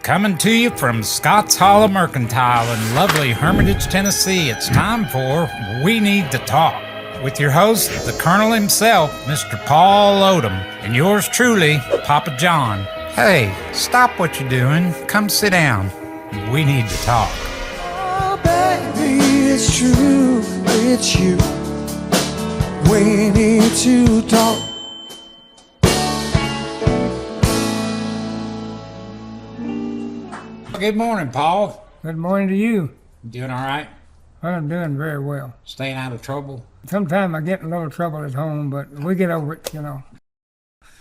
Coming to you from Scotts Hollow Mercantile in lovely Hermitage, Tennessee, it's time for We Need to Talk with your host, the Colonel himself, Mr. Paul Odom, and yours truly, Papa John. Hey, stop what you're doing. Come sit down. We need to talk. Oh, baby, it's true. It's you. We need to talk. Good morning, Paul. Good morning to you. Doing all right? I'm doing very well. Staying out of trouble? Sometimes I get in a little trouble at home, but we get over it, you know.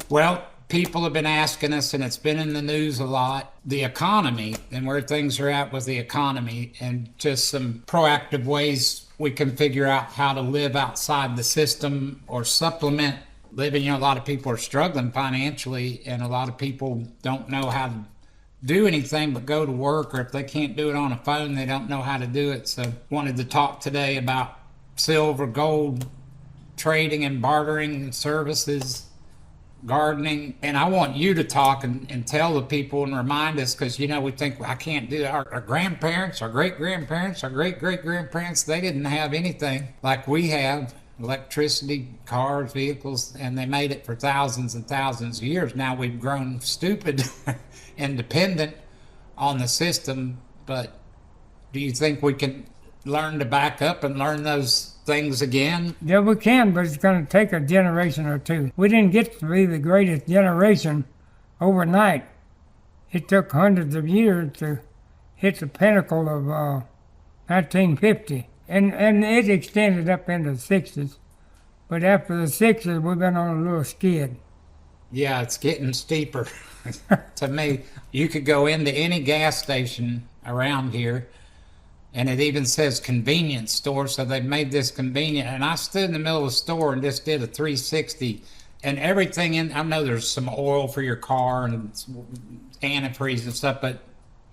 Well, people have been asking us, and it's been in the news a lot, the economy and where things are at with the economy and just some proactive ways we can figure out how to live outside the system or supplement living. You know, a lot of people are struggling financially, and a lot of people don't know how to do anything but go to work, or if they can't do it on a phone, they don't know how to do it. So wanted to talk today about silver, gold, trading and bartering services, gardening. And I want you to talk and tell the people and remind us, because, you know, we think, well, I can't do it. Our grandparents, our great-grandparents, our great-great-grandparents, they didn't have anything like we have. Electricity, cars, vehicles, and they made it for thousands and thousands of years. Now we've grown stupid and dependent on the system, but do you think we can learn to back up and learn those things again? Yeah, we can, but it's going to take a generation or two. We didn't get to be the greatest generation overnight. It took hundreds of years to hit the pinnacle of 1950. And it extended up into the 60s. But after the 60s, we've been on a little skid. Yeah, it's getting steeper. To me, you could go into any gas station around here, and it even says convenience store, so they've made this convenient. And I stood in the middle of the store and just did a 360, and everything in, I know there's some oil for your car and antifreeze and stuff, but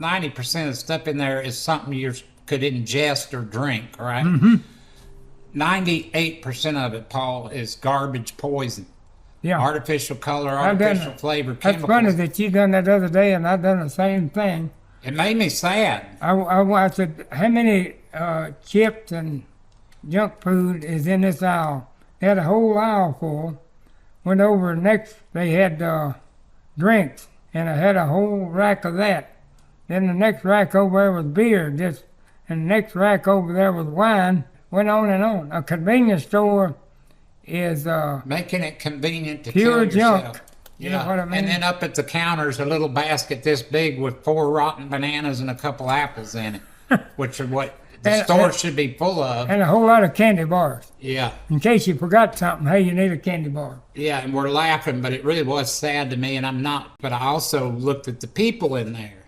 90% of the stuff in there is something you could ingest or drink, right? 98% of it, Paul, is garbage poison. Yeah. Artificial color, artificial flavor, That's chemicals. funny that you done that the other day, and I done the same thing. It made me sad. I said, how many chips and junk food is in this aisle? They had a whole aisle full. Went over next, they had drinks, and I had a whole rack of that. Then the next rack over there was beer, and the next rack over there was wine. Went on and on. A convenience store is making it convenient to pure kill yourself. junk. You know what I mean? And then up at the counter's a little basket this big with 4 rotten bananas and a couple apples in it, which are what the store should be full of. And a whole lot of candy bars. Yeah. In case you forgot something, hey, you need a candy bar. Yeah, and we're laughing, but it really was sad to me, and I'm not. But I also looked at the people in there,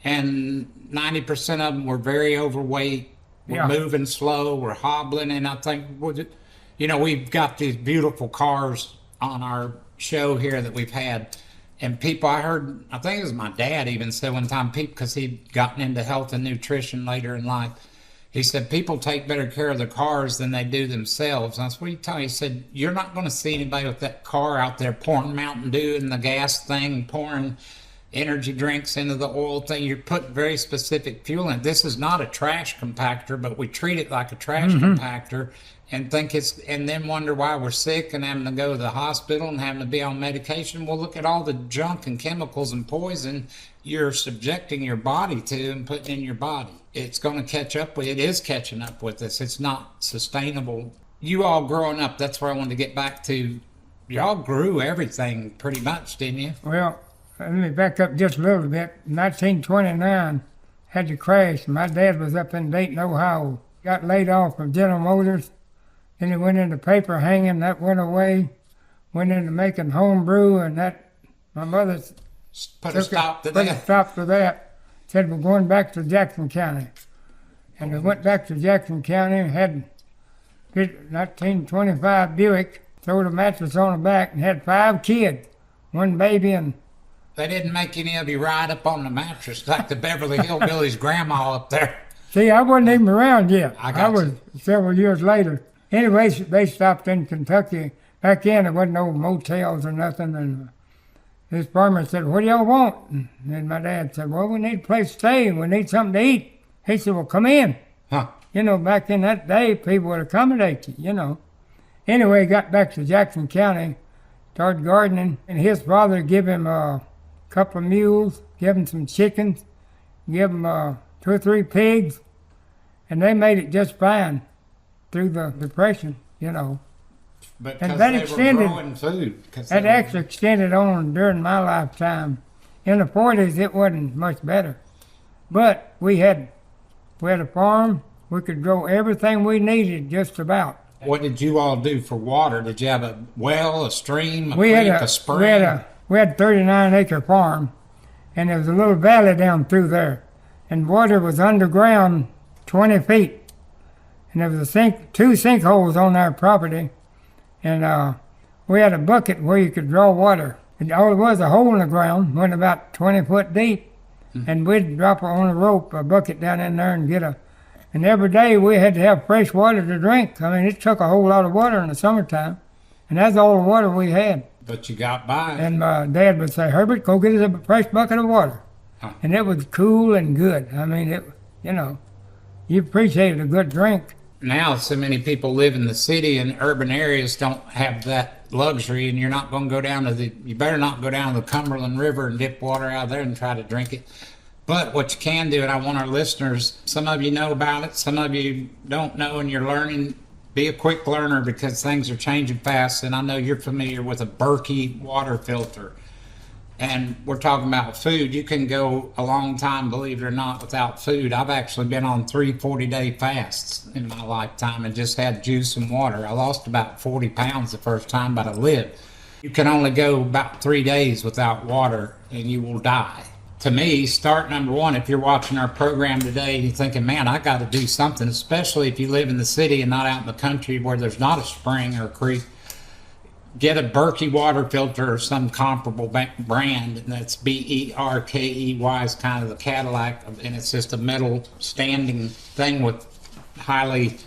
and 90% of them were very overweight, were moving slow, were hobbling, and I think, you know, we've got these beautiful cars on our show here that we've had, and people, I heard, I think it was my dad even said one time, people, because he'd gotten into health and nutrition later in life, he said people take better care of their cars than they do themselves. And I said, what are you talking? He said, you're not going to see anybody with that car out there pouring Mountain Dew in the gas thing, pouring energy drinks into the oil thing. You're putting very specific fuel in. This is not a trash compactor, but we treat it like a trash compactor and think and then wonder why we're sick and having to go to the hospital and having to be on medication. Well, look at all the junk and chemicals and poison you're subjecting your body to and putting in your body. It's going to catch up with, it is catching up with us. It's not sustainable. You all growing up, that's where I wanted to get back to. Y'all grew everything pretty much, didn't you? Well, let me back up just a little bit. 1929, had to crash. My dad was up in Dayton, Ohio. Got laid off from General Motors. Then he went into paper hanging. That went away. Went into making home brew, and that, my mother put a stop to that. Said, we're going back to Jackson County. And we went back to Jackson County, had a 1925 Buick, throwed a mattress on the back, and had 5 kids. 1 baby and... They didn't make any of you ride up on the mattress like the Beverly Hillbillies grandma up there. See, I wasn't even around yet. I was several years later. Anyways, they stopped in Kentucky. Back then, there wasn't no motels or nothing, this farmer said, "What do y'all want?" And then my dad said, "Well, we need a place to stay and we need something to eat." He said, "Well, come in." Huh. You know, back in that day, people would accommodate you, you know. Anyway, got back to Jackson County, started gardening, and his father gave him a couple of mules, gave him some chickens, gave him 2 or 3 pigs, and they made it just fine through the Depression, you know. But And 'cause that they extended- were growing food. 'Cause That they were- actually extended on during my lifetime. In the 40s, it wasn't much better. But we had a farm. We could grow everything we needed just about. What did you all do for water? Did you have a well, a stream, a We creek, had a spring? we had 39-acre farm, and there was a little valley down through there, and water was underground 20 feet, and there was 2 sinkholes on our property, and we had a bucket where you could draw water. And all it was a hole in the ground, went about 20 foot deep, and we'd drop on a rope a bucket down in there and and every day we had to have fresh water to drink. I mean, it took a whole lot of water in the summertime, and that's all the water we had. But you got by. And my dad would say, "Herbert, go get us a fresh bucket of water." Huh. And it was cool and good. I mean, you appreciated a good drink. Now, so many people live in the city and urban areas don't have that luxury, and you're not going to go down to you better not go down to the Cumberland River and dip water out there and try to drink it. But what you can do, and I want our listeners, some of you know about it, some of you don't know, and you're learning. Be a quick learner because things are changing fast, and I know you're familiar with a Berkey water filter. And we're talking about food. You can go a long time, believe it or not, without food. I've actually been on 3 40-day fasts in my lifetime and just had juice and water. I lost about 40 pounds the first time, but I lived. You can only go about 3 days without water and you will die. To me, start number one, if you're watching our program today and you're thinking, man, I got to do something, especially if you live in the city and not out in the country where there's not a spring or a creek, get a Berkey water filter or some comparable brand, and that's Berkey is kind of the Cadillac, and it's just a metal standing thing with highly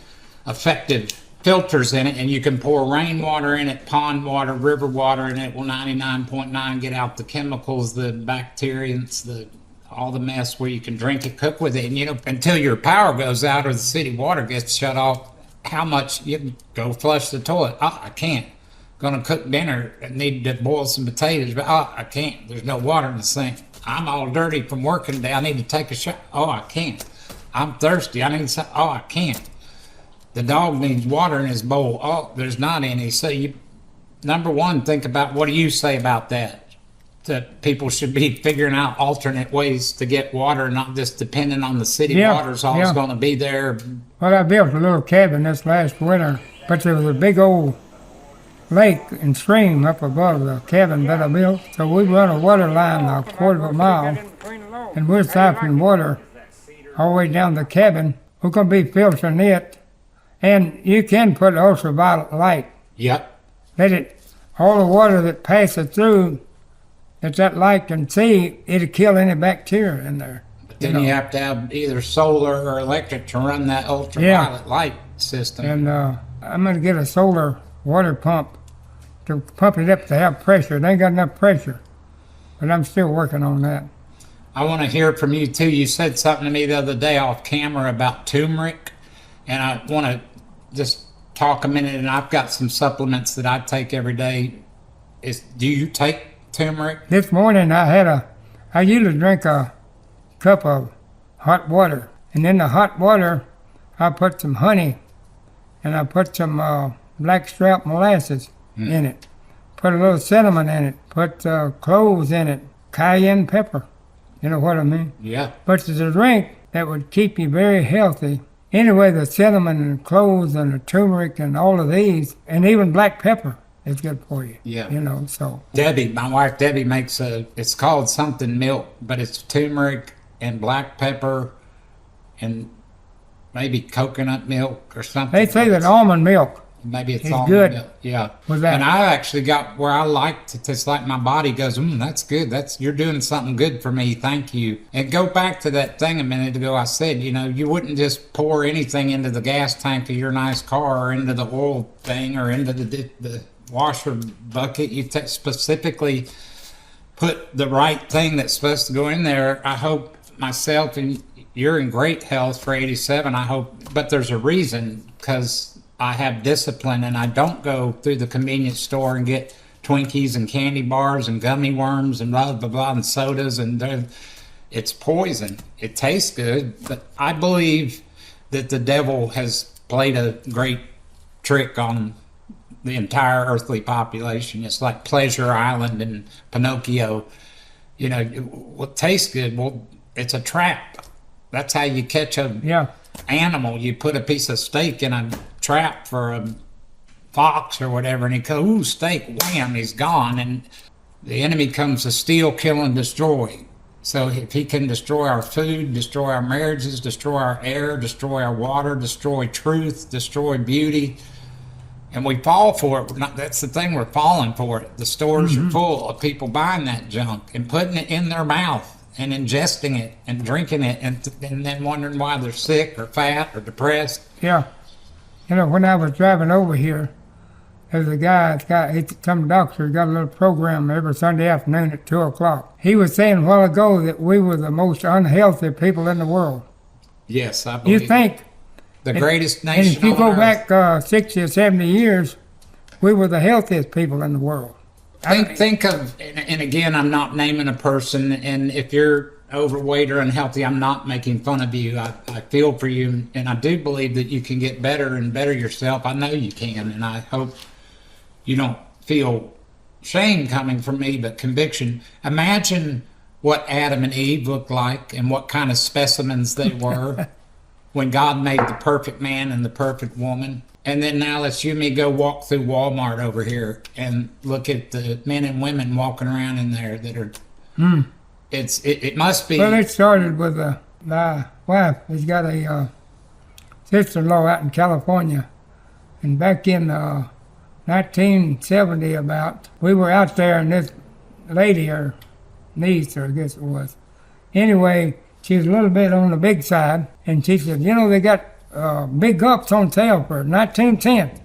effective filters in it, and you can pour rainwater in it, pond water, river water, and it will 99.9 get out the chemicals, the bacteria, all the mess where you can drink it, cook with it, and until your power goes out or the city water gets shut off, how much you can go flush the toilet. Oh, I can't. Gonna cook dinner, I need to boil some potatoes, but I can't. There's no water in the sink. I'm all dirty from working today. I need to take a shower. Oh, I can't. I'm thirsty. I need some. Oh, I can't. The dog needs water in his bowl. Oh, there's not any. So number one, think about what do you say about that? That people should be figuring out alternate ways to get water, not just depending on the city water's always going to be there. Well, I built a little cabin this last winter, but there was a big old lake and stream up above the cabin that I built. So we run a water line a quarter of a mile, and we're siphoning water all the way down the cabin. We're going to be filtering it. And you can put ultraviolet light. Yep. All the water that passes through that light can see, it'll kill any bacteria in there. But then you have to have either solar or electric to run that ultraviolet light system. And I'm going to get a solar water pump to pump it up to have pressure. It ain't got enough pressure, but I'm still working on that. I want to hear from you too. You said something to me the other day off camera about turmeric, and I want to just talk a minute. And I've got some supplements that I take every day. Do you take turmeric? This morning I usually drink a cup of hot water, and in the hot water I put some honey, and I put some blackstrap molasses in it, put a little cinnamon in it, put cloves in it, cayenne pepper. You know what I mean? Yeah. But it's a drink that would keep you very healthy. Anyway, the cinnamon and cloves and the turmeric and all of these, and even black pepper is good for you. Yeah. So. Debbie, my wife Debbie makes it's called something milk, but it's turmeric and black pepper and maybe coconut milk or something. They say that almond milk. Maybe it's It's almond good. milk. Yeah. With that. And I actually got where I like to, it's like my body goes, that's good. You're doing something good for me. Thank you. And go back to that thing a minute ago. I said, you wouldn't just pour anything into the gas tank of your nice car or into the oil thing or into the washer bucket. You specifically put the right thing that's supposed to go in there. I hope myself and you're in great health for 87. I hope, but there's a reason, because I have discipline and I don't go through the convenience store and get Twinkies and candy bars and gummy worms and blah, blah, blah, and sodas. And it's poison. It tastes good, but I believe that the devil has played a great trick on the entire earthly population. It's like Pleasure Island and Pinocchio. You know, what tastes good, well, it's a trap. That's how you catch a animal. You put a piece of steak in a trap for a fox or whatever, and he goes, ooh, steak, wham, he's gone. And the enemy comes to steal, kill, and destroy. So if he can destroy our food, destroy our marriages, destroy our air, destroy our water, destroy truth, destroy beauty, and we fall for it. That's the thing, we're falling for it. The stores are full of people buying that junk and putting it in their mouth and ingesting it and drinking it, and then wondering why they're sick or fat or depressed. Yeah. You know, when I was driving over here, there's a guy, he's some doctor, got a little program every Sunday afternoon at 2 o'clock. He was saying a while ago that we were the most unhealthy people in the world. Yes, I believe You think? the greatest nation And if you on go earth. back 60 or 70 years, we were the healthiest people in the world. Think of, and again, I'm not naming a person, and if you're overweight or unhealthy, I'm not making fun of you. I feel for you, and I do believe that you can get better and better yourself. I know you can, and I hope you don't feel shame coming from me, but conviction. Imagine what Adam and Eve looked like and what kind of specimens they were when God made the perfect man and the perfect woman. And then now let's you and me go walk through Walmart over here and look at the men and women walking around in there that are, it must be. Well, it started with my wife. She's got a sister-in-law out in California. And back in 1970 about, we were out there and this lady, her niece, or I guess it was. Anyway, she was a little bit on the big side, and she said, you know, they got big gulps on sale for 19 cents.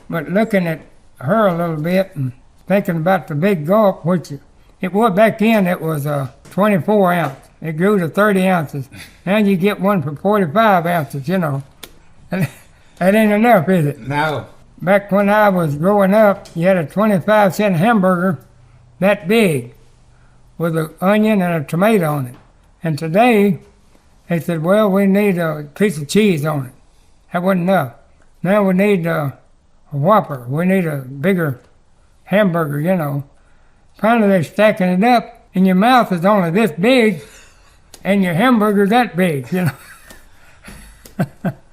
But looking at her a little bit and thinking about the big gulp, which it was back then, it was 24 ounce. It grew to 30 ounces. Now you get one for 45 ounces, you know. And that ain't enough, is it? No. Back when I was growing up, you had a 25-cent hamburger that big with an onion and a tomato on it. And today, they said, well, we need a piece of cheese on it. That wasn't enough. Now we need a Whopper. We need a bigger hamburger, you know. Finally, they're stacking it up, and your mouth is only this big, and your hamburger's that big, you know.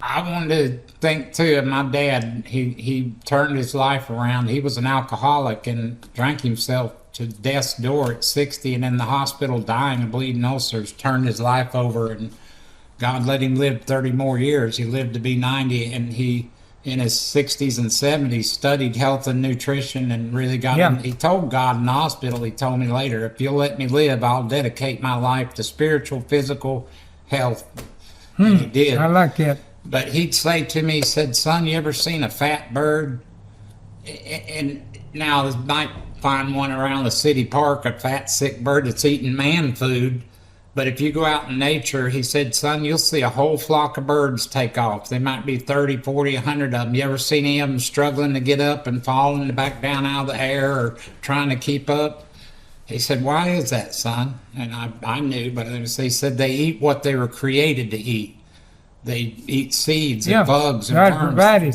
I wanted to think too of my dad. He turned his life around. He was an alcoholic and drank himself to death's door at 60, and in the hospital dying of bleeding ulcers, turned his life over, and God let him live 30 more years. He lived to be 90, and he, in his 60s and 70s, studied health and nutrition and really got he told God in the hospital, he told me later, if you'll let me live, I'll dedicate my life to spiritual, physical health. And he did. I like that. But he'd say to me, he said, son, you ever seen a fat bird? And now you might find one around the city park, a fat, sick bird that's eating man food. But if you go out in nature, he said, son, you'll see a whole flock of birds take off. There might be 30, 40, 100 of them. You ever seen any of them struggling to get up and falling back down out of the air or trying to keep up? He said, why is that, son? And I knew, but he said they eat what they were created to eat. They eat seeds and bugs and worms.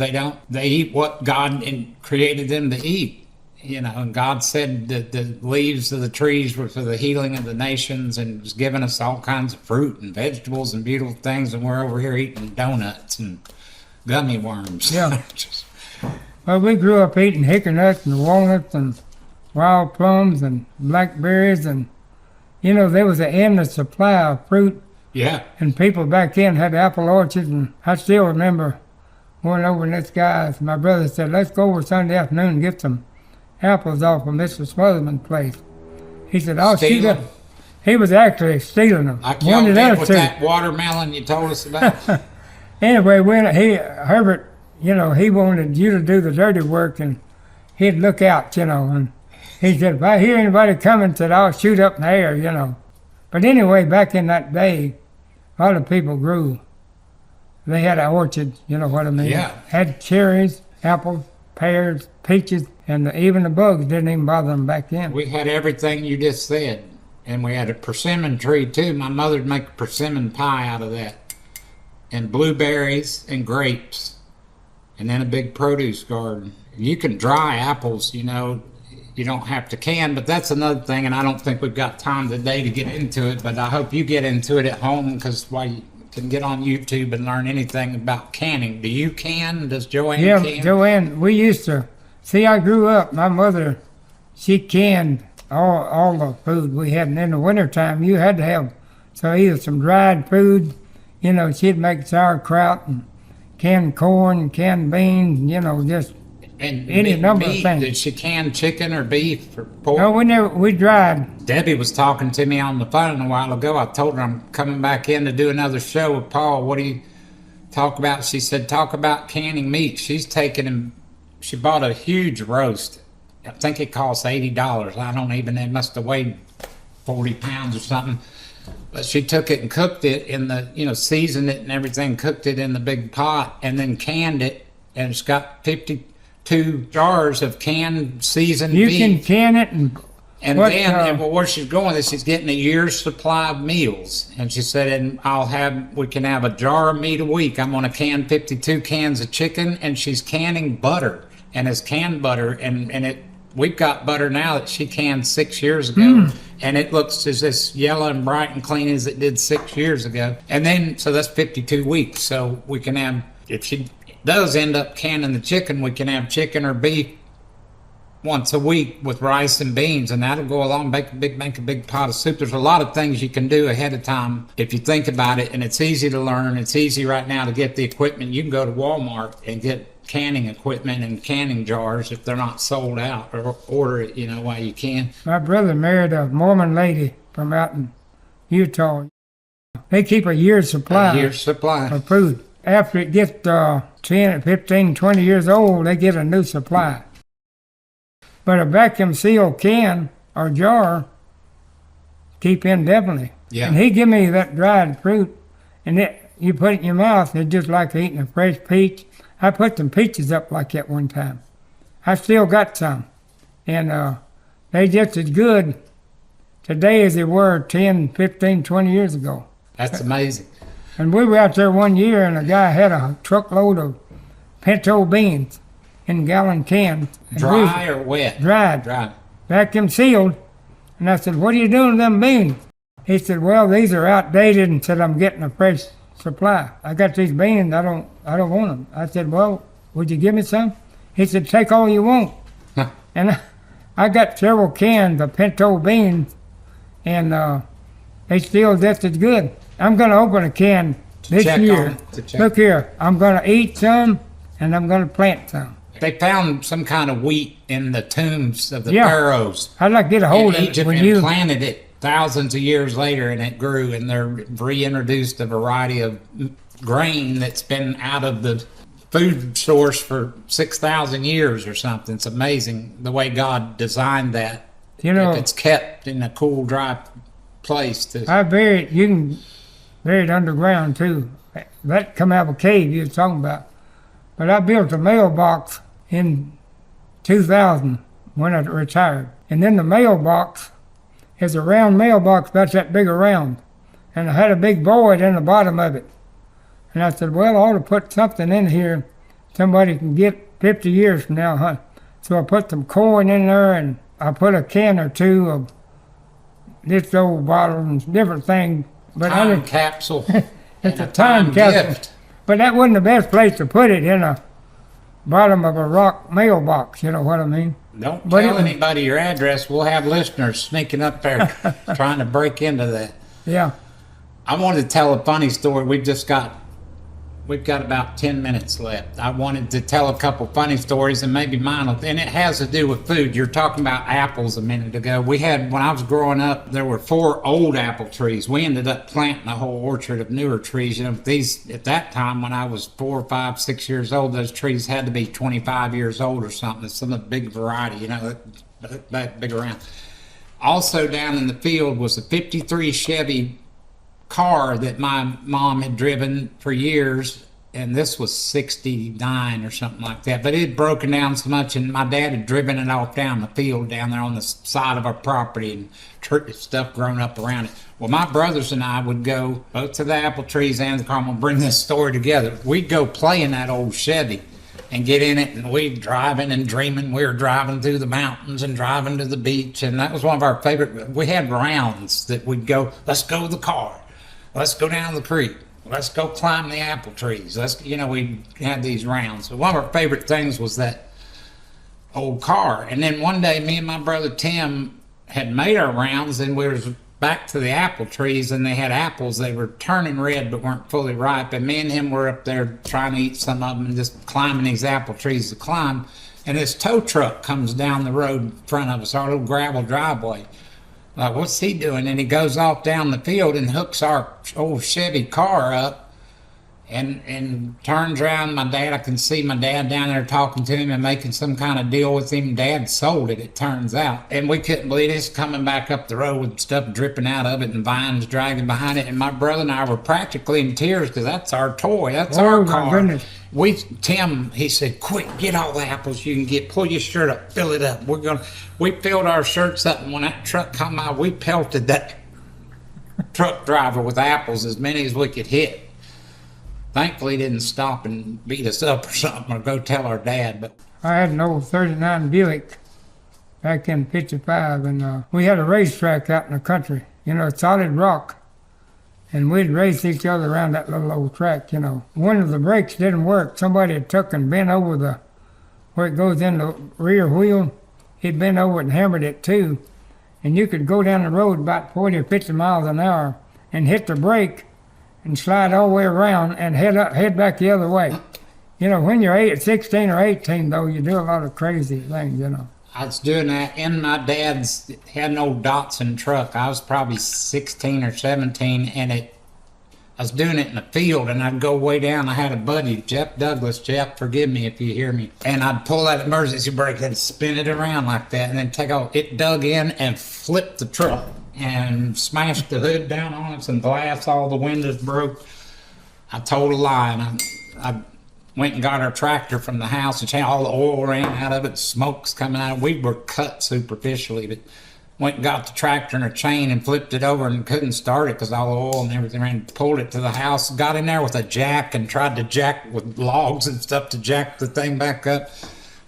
They eat what God created them to eat. You know, and God said that the leaves of the trees were for the healing of the nations, and was giving us all kinds of fruit and vegetables and beautiful things, and we're over here eating donuts and gummy worms. Yeah. Well, we grew up eating hickory nuts and walnuts and wild plums and blackberries, and, you know, there was an endless supply of fruit. Yeah. And people back then had apple orchards, and I still remember going over to this guy's. My brother said, let's go over Sunday afternoon and get some apples off of Mr. Smotherman's place. He said, I'll shoot up. He was actually stealing them. Like y'all did with that watermelon you told us about. Anyway, Herbert, you know, he wanted you to do the dirty work, and he'd look out, you know, and He said, if I hear anybody coming, said I'll shoot up in the air, you know. But anyway, back in that day, a lot of people grew. They had an orchard, you know what I mean? Yeah. Had cherries, apples, pears, peaches, and even the bugs didn't even bother them back then. We had everything you just said. And we had a persimmon tree too. My mother'd make a persimmon pie out of that. And blueberries and grapes. And then a big produce garden. You can dry apples, you know. You don't have to can, but that's another thing, and I don't think we've got time today to get into it, but I hope you get into it at home, because while you can get on YouTube and learn anything about canning. Do you can? Does Joanne can? Yeah, Joanne, we used to, see, I grew up, my mother, she canned all the food we had, and in the wintertime, you had to have, so either some dried food, you know, she'd make sauerkraut and canned corn, canned beans, you know, just And any number of meat, things. did she can chicken or beef or pork? No, we dried. Debbie was talking to me on the phone a while ago. I told her I'm coming back in to do another show with Paul. What do you talk about? She said, talk about canning meat. She's taken him, she bought a huge roast. I think it cost $80. I don't even, it must have weighed 40 pounds or something. But she took it and cooked it in the, you know, seasoned it and everything, cooked it in the big pot, and then canned it. And it's got 52 jars of canned seasoned You beef. can can it and what, And where she's going is she's getting a year's supply of meals. And she said, and we can have a jar of meat a week. I'm going to can 52 cans of chicken, and she's canning butter. And it's canned butter, and we've got butter now that she canned 6 years ago. And it looks as this yellow and bright and clean as it did 6 years ago. And then, so that's 52 weeks. So we can have, if she does end up canning the chicken, we can have chicken or beef once a week with rice and beans, and that'll go along, make a big pot of soup. There's a lot of things you can do ahead of time if you think about it, and it's easy to learn. It's easy right now to get the equipment. You can go to Walmart and get canning equipment and canning jars if they're not sold out, or order it, you know, while you can. My brother married a Mormon lady from out in Utah. They keep a year's supply. A year's supply. Of food. After it gets 10, 15, 20 years old, they get a new supply. But a vacuum sealed can or jar keep indefinitely. Yeah. And he give me that dried fruit, and you put it in your mouth, it's just like eating a fresh peach. I put some peaches up like that one time. I still got some. And they just as good today as they were 10, 15, 20 years ago. That's amazing. And we were out there one year, and a guy had a truckload of pinto beans in gallon cans. And Dry or wet? Dried. Dry. Vacuum sealed. And I said, what are you doing with them beans? He said, well, these are outdated, and said, I'm getting a fresh supply. I got these beans, I don't want them. I said, well, would you give me some? He said, take all you want. Huh. And I got several cans of pinto beans, and they still just as good. I'm going to open a can this check year. on it, to check. Look here, I'm going to eat some, and I'm going to plant some. They found some kind of wheat in the tombs of the Yeah. pharaohs I'd like to get a hold in of it Egypt when and you. planted it thousands of years later, and it grew, and they're reintroduced a variety of grain that's been out of the food source for 6,000 years or something. It's amazing the way God designed that. You know, if it's kept in a cool, dry place. I buried, you can bury it underground too. That come out of a cave you was talking about. But I built a mailbox in 2000 when I retired. And then the mailbox is a round mailbox about that big around. And I had a big void in the bottom of it. And I said, well, I ought to put something in here somebody can get 50 years from now, huh? So I put some corn in there, and I put a can or two of this old bottle and different things. But I Time didn't, capsule. it's and a time capsule. gift. But that wasn't the best place to put it, in a bottom of a rock mailbox, you know what I mean? Don't But tell it- anybody your address. We'll have listeners sneaking up there trying to break into that. Yeah. I wanted to tell a funny story. We've got about 10 minutes left. I wanted to tell a couple funny stories, and maybe mine will, and it has to do with food. You're talking about apples a minute ago. When I was growing up, there were 4 old apple trees. We ended up planting a whole orchard of newer trees. You know, these, at that time when I was 4, 5, 6 years old, those trees had to be 25 years old or something. It's some big variety, you know. that big around. Also down in the field was a 53 Chevy car that my mom had driven for years, and this was 69 or something like that, but it had broken down so much, and my dad had driven it off down the field down there on the side of our property, and stuff grown up around it. Well, my brothers and I would go both to the apple trees and the car. I'm gonna bring this story together. We'd go play in that old Chevy and get in it, and we'd driving and dreaming we were driving through the mountains and driving to the beach, and that was one of our favorite. We had rounds that we'd go, let's go to the car, let's go down the creek, let's go climb the apple trees, we had these rounds. So one of our favorite things was that old car. And then one day me and my brother Tim had made our rounds, and we was back to the apple trees, and they had apples. They were turning red but weren't fully ripe, and me and him were up there trying to eat some of them and just climbing these apple trees to climb. And this tow truck comes down the road in front of us, our little gravel driveway. Like, what's he doing? And he goes off down the field and hooks our old Chevy car up and turns around. I can see my dad down there talking to him and making some kind of deal with him. Dad sold it turns out. And we couldn't believe it. It's coming back up the road with stuff dripping out of it and vines dragging behind it. And my brother and I were practically in tears because that's our toy. That's our car. Goodness. Tim, he said, quick, get all the apples you can get. Pull your shirt up, fill it up. We filled our shirts up, and when that truck come by, we pelted that truck driver with apples, as many as we could hit. Thankfully, he didn't stop and beat us up or something or go tell our dad. But I had an old 39 Buick back in 55, and we had a racetrack out in the country, solid rock. And we'd race each other around that little old track, One of the brakes didn't work. Somebody had took and bent over where it goes in the rear wheel. He'd bent over it and hammered it too. And you could go down the road about 40 or 50 miles an hour and hit the brake and slide all the way around and head back the other way. When you're 16 or 18, though, you do a lot of crazy things, I was doing that in my dad's, had an old Datsun truck. I was probably 16 or 17, and I was doing it in the field, and I'd go way down. I had a buddy, Jeff Douglas. Jeff, forgive me if you hear me. And I'd pull that emergency brake and spin it around like that, and then take off. It dug in and flipped the truck and smashed the hood down on us and glass, all the windows broke. I told a lie, and I went and got our tractor from the house, and all the oil ran out of it, smoke's coming out. We were cut superficially, but went and got the tractor and a chain and flipped it over and couldn't start it because all the oil and everything ran. Pulled it to the house, got in there with a jack and tried to jack with logs and stuff to jack the thing back up.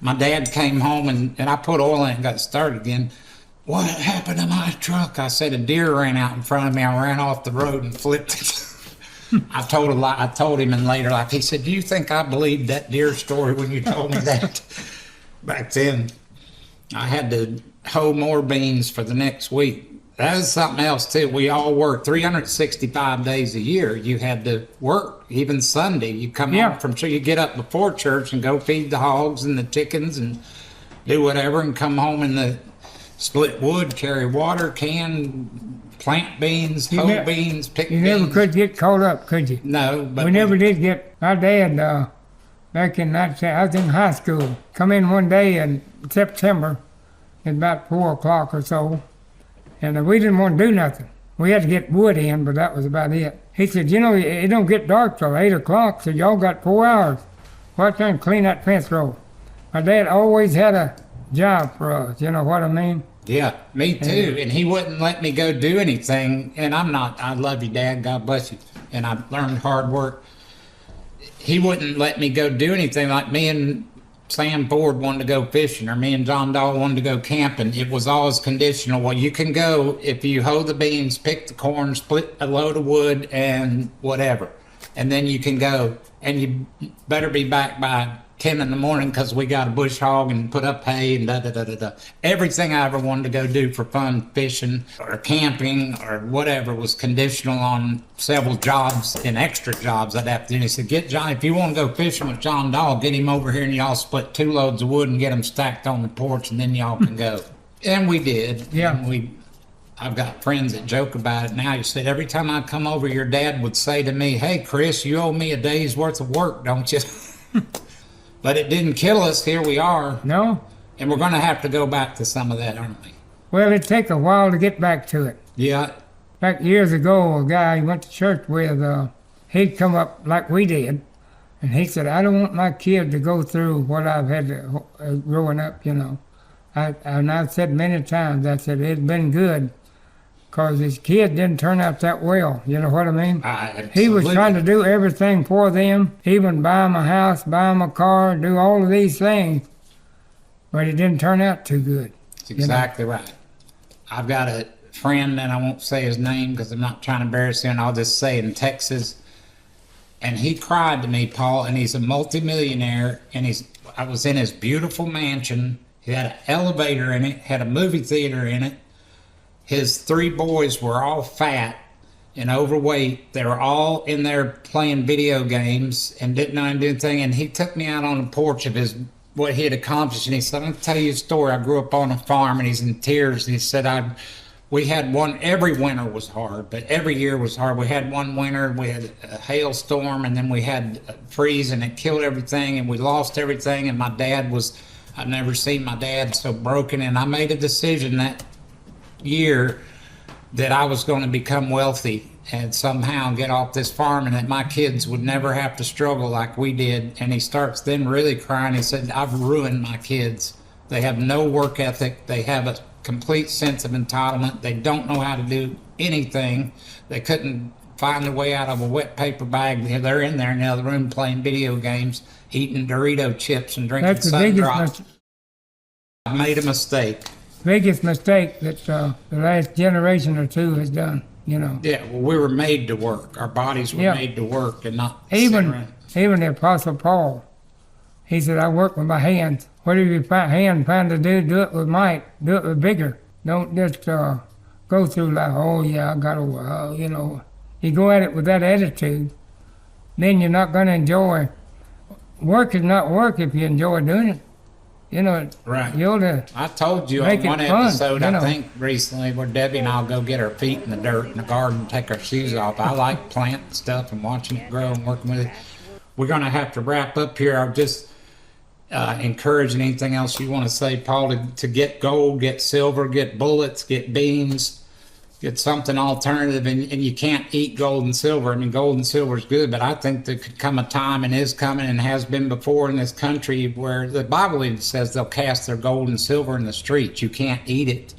My dad came home and I put oil in it and got started again. What happened to my truck? I said a deer ran out in front of me. I ran off the road and flipped it. I told a lie. I told him in later life. He said, "Do you think I believed that deer story when you told me that?" Back then, I had to hoe more beans for the next week. That was something else too. We all worked 365 days a year. You had to work, even Sunday. You come home from church, you get up before church and go feed the hogs and the chickens and do whatever, and come home in the split wood, carry water, can, plant beans, hoe beans, pick beans. You never could get caught up, could you? No, but we never did get. My dad, back in I was in high school, come in one day in September at about 4 o'clock or so, and we didn't want to do nothing. We had to get wood in, but that was about it. He said, it don't get dark till 8 o'clock, so y'all got 4 hours. Why don't you clean that fence row? My dad always had a job for us, you know what I mean? Yeah, me too. And he wouldn't let me go do anything. And I love you, Dad, God bless you. And I learned hard work. He wouldn't let me go do anything. Like me and Sam Ford wanted to go fishing, or me and John Dahl wanted to go camping. It was always conditional. Well, you can go if you hoe the beans, pick the corn, split a load of wood, and whatever. And then you can go. And you better be back by 10 in the morning because we got a bush hog and put up hay and da-da-da-da-da. Everything I ever wanted to go do for fun, fishing or camping or whatever, was conditional on several jobs and extra jobs I'd have to do. He said, get John, if you want to go fishing with John Dahl, get him over here and y'all split 2 loads of wood and get them stacked on the porch, and then y'all can go. And we did. Yeah. And I've got friends that joke about it now. He said, every time I come over, your dad would say to me, "Hey, Chris, you owe me a day's worth of work, don't you?" But it didn't kill us. Here we are. No, And we're going to have to go back to some of that, aren't we? Well, it take a while to get back to it. Yeah. Back years ago, a guy I went to church with, he'd come up like we did, and he said, I don't want my kid to go through what I've had to, growing up, you know. And I've said many times, I said, it's been good, because his kid didn't turn out that well, you know what I mean? He was trying to do everything for them, even buy them a house, buy them a car, do all of these things, but it didn't turn out too good. That's exactly right. I've got a friend, and I won't say his name because I'm not trying to embarrass him, I'll just say in Texas, and he cried to me, Paul, and he's a multimillionaire, and I was in his beautiful mansion. He had an elevator in it, had a movie theater in it. His 3 boys were all fat and overweight. They were all in there playing video games and didn't know how to do anything. And he took me out on the porch of what he had accomplished. And he said, I'm going to tell you a story. I grew up on a farm, and he's in tears. And he said, we had every winter was hard, but every year was hard. We had one winter, we had a hailstorm, and then we had a freeze, and it killed everything, and we lost everything. And my dad I've never seen my dad so broken. And I made a decision that year that I was going to become wealthy and somehow get off this farm, and that my kids would never have to struggle like we did. And he starts then really crying. He said, I've ruined my kids. They have no work ethic. They have a complete sense of entitlement. They don't know how to do anything. They couldn't find a way out of a wet paper bag. They're in there in the other room playing video games, eating Dorito chips and drinking sun drops. I made a mistake. Biggest mistake that the last generation or two has done, you know. Yeah, well, we were made to work. Our bodies were made to work and not even the Apostle Paul, he said, I work with my hands. Whatever your hand find to do it with might. Do it with vigor. Don't just go through like, oh yeah, I got to, you know. You go at it with that attitude, then you're not going to enjoy. Work is not work if you enjoy doing it. You know, right. I told you on one episode, I think recently, where Debbie and I'll go get our feet in the dirt in the garden and take our shoes off. I like planting stuff and watching it grow and working with it. We're going to have to wrap up here. I'll just encourage anything else you want to say, Paul, to get gold, get silver, get bullets, get beans, get something alternative. And you can't eat gold and silver. I mean, gold and silver is good, but I think there could come a time, and is coming and has been before in this country, where the Bible even says they'll cast their gold and silver in the streets. You can't eat it.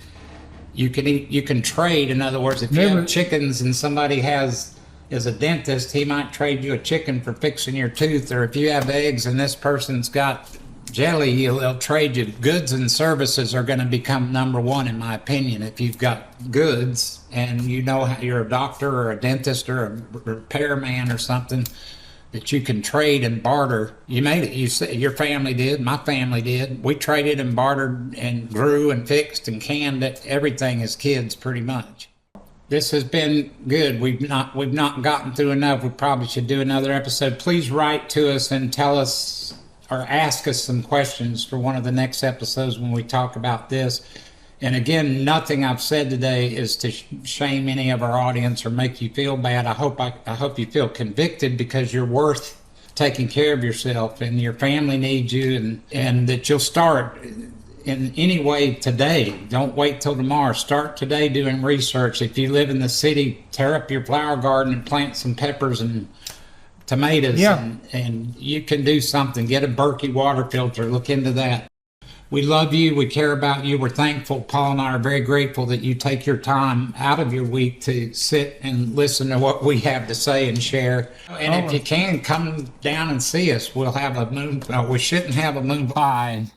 You can trade. In other words, if you have chickens and somebody is a dentist, he might trade you a chicken for fixing your tooth. Or if you have eggs and this person's got jelly, he'll trade you. Goods and services are going to become number one, in my opinion. If you've got goods and you know how you're a doctor or a dentist or a repairman or something that you can trade and barter. You made it. Your family did. My family did. We traded and bartered and grew and fixed and canned everything as kids, pretty much. This has been good. We've not gotten through enough. We probably should do another episode. Please write to us and tell us or ask us some questions for one of the next episodes when we talk about this. And again, nothing I've said today is to shame any of our audience or make you feel bad. I hope you feel convicted, because you're worth taking care of yourself, and your family needs you, and that you'll start in any way today. Don't wait till tomorrow. Start today doing research. If you live in the city, tear up your flower garden and plant some peppers and tomatoes, and you can do something. Get a Berkey water filter. Look into that. We love you. We care about you. We're thankful. Paul and I are very grateful that you take your time out of your week to sit and listen to what we have to say and share. And if you can, come down and see us. We'll have a moon. We shouldn't have a moon pie.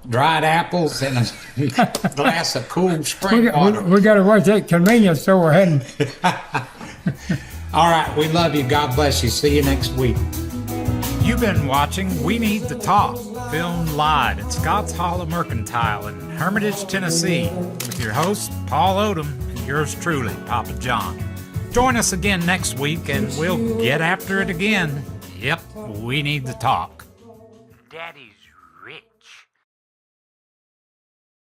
Dried apples and a glass of cool spring water. We got to watch that convenience store we're heading. All right, we love you. God bless you. See you next week. You've been watching We Need to Talk, filmed live at Scotts Hollow Mercantile in Hermitage, Tennessee, with your host, Paul Odom, and yours truly, Papa John. Join us again next week, and we'll get after it again. Yep, we need to talk. Daddy